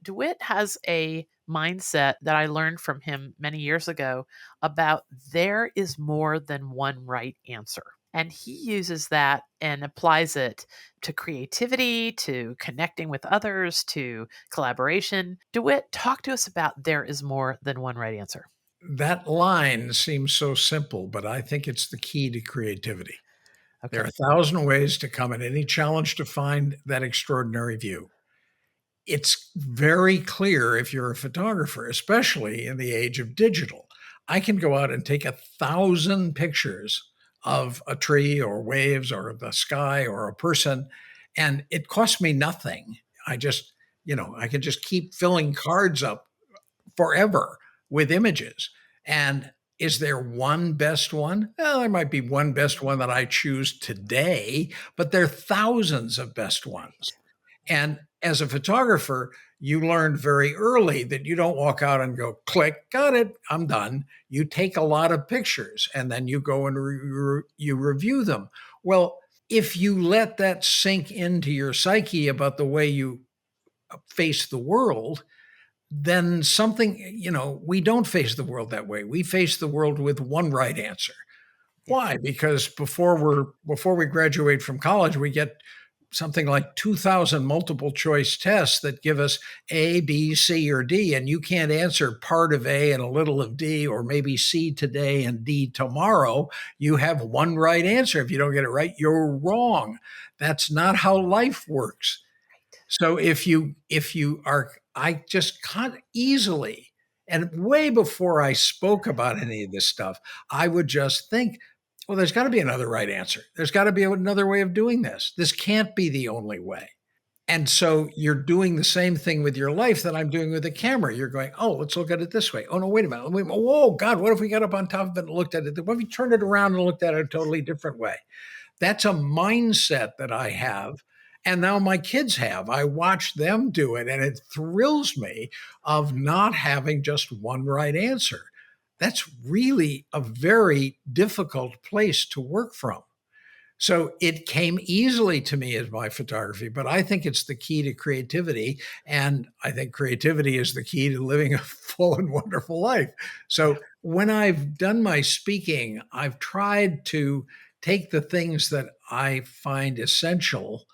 DeWitt has a mindset that I learned from him many years ago about there is more than one right answer. And he uses that and applies it to creativity, to connecting with others, to collaboration. DeWitt, talk to us about there is more than one right answer. That line seems so simple, but I think it's the key to creativity. There are Okay. 1,000 ways to come at any challenge to find that extraordinary view. It's very clear if you're a photographer, especially in the age of digital. I can go out and take 1,000 pictures of a tree or waves or the sky or a person, and it costs me nothing. I just, I can just keep filling cards up forever with images. And is there one best one? Well, there might be one best one that I choose today, but there are thousands of best ones. And as a photographer, you learned very early that you don't walk out and go, click, got it, I'm done. You take a lot of pictures and then you go and you review them. Well, if you let that sink into your psyche about the way you face the world, then we don't face the world that way. We face the world with one right answer. Yeah. Why? Because before we graduate from college, we get something like 2,000 multiple choice tests that give us A, B, C, or D, and you can't answer part of A and a little of D, or maybe C today and D tomorrow. You have one right answer. If you don't get it right, you're wrong. That's not how life works. So if you are, I just can't easily, and way before I spoke about any of this stuff, I would just think, well, there's got to be another right answer. There's got to be another way of doing this. This can't be the only way. And so you're doing the same thing with your life that I'm doing with the camera. You're going, oh, let's look at it this way. Oh, no, wait a minute. Whoa, God, what if we got up on top of it and looked at it? What if we turned it around and looked at it a totally different way? That's a mindset that I have. And now my kids have. I watch them do it, and it thrills me of not having just one right answer. That's really a very difficult place to work from. So it came easily to me as my photography, but I think it's the key to creativity. And I think creativity is the key to living a full and wonderful life. So when I've done my speaking, I've tried to take the things that I find essential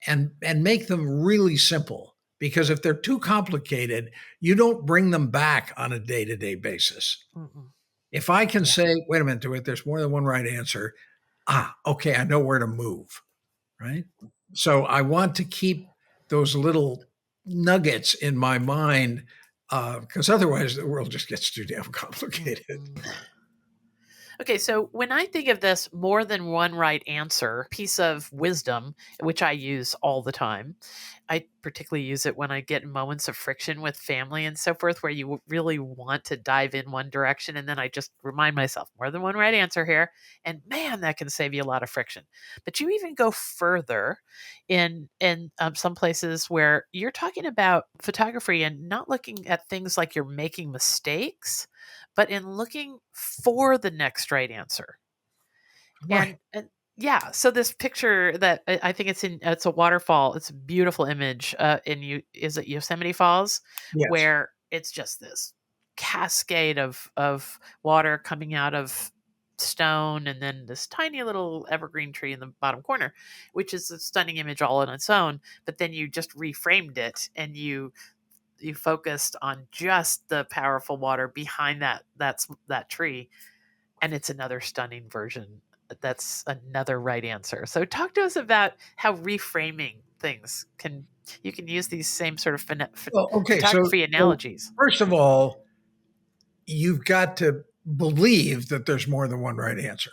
and make them really simple. Because if they're too complicated, you don't bring them back on a day-to-day basis. Mm-mm. If I can Yeah. say, wait a minute, DeWitt, there's more than one right answer. Okay, I know where to move, right? So I want to keep those little nuggets in my mind because otherwise the world just gets too damn complicated. Mhm. Okay, so when I think of this more than one right answer piece of wisdom, which I use all the time, I particularly use it when I get in moments of friction with family and so forth, where you really want to dive in one direction. And then I just remind myself, more than one right answer here. And man, that can save you a lot of friction. But you even go further in some places where you're talking about photography and not looking at things like you're making mistakes, but in looking for the next right answer. Right. And yeah, so this picture that I think it's a waterfall. It's a beautiful image. Is it Yosemite Falls, Yes. where it's just this cascade of water coming out of stone, and then this tiny little evergreen tree in the bottom corner, which is a stunning image all on its own. But then you just reframed it, and you focused on just the powerful water behind that tree, and it's another stunning version. That's another right answer. So talk to us about how reframing things can you can use these same sort of Well, okay. photography So analogies. first of all, you've got to believe that there's more than one right answer.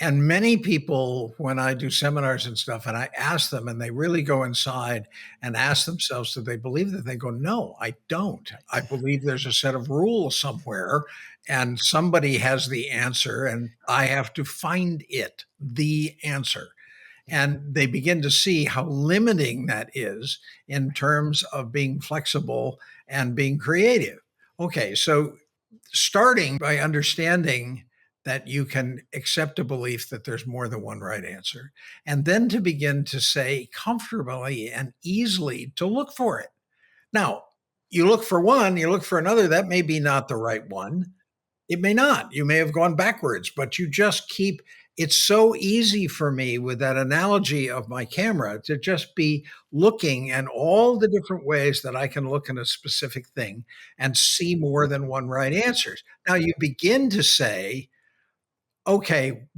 And many people, when I do seminars and stuff, and I ask them, and they really go inside and ask themselves, do they believe that? They go, no, I don't. I believe there's a set of rules somewhere, and somebody has the answer, and I have to find it, the answer. Yeah. And they begin to see how limiting that is in terms of being flexible and being creative. Okay, so starting by understanding that you can accept a belief that there's more than one right answer, and then to begin to say comfortably and easily to look for it. Now, you look for one, you look for another, that may be not the right one. It may not. You may have gone backwards, but you just keep. It's so easy for me with that analogy of my camera to just be looking at all the different ways that I can look at a specific thing and see more than one right answers. Now you begin to say, okay,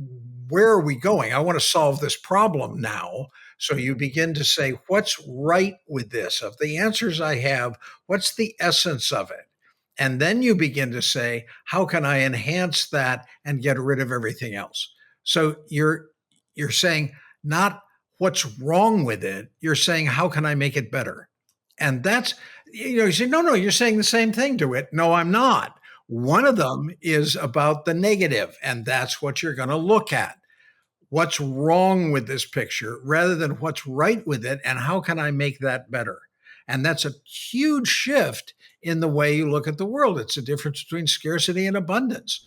where are we going? I want to solve this problem now. So you begin to say, what's right with this? Of the answers I have, what's the essence of it? And then you begin to say, how can I enhance that and get rid of everything else? So you're saying not what's wrong with it. You're saying, how can I make it better? And that's, you say, no, you're saying the same thing to it. No, I'm not. One of them is about the negative, and that's what you're going to look at. What's wrong with this picture rather than what's right with it, and how can I make that better? And that's a huge shift in the way you look at the world. It's a difference between scarcity and abundance.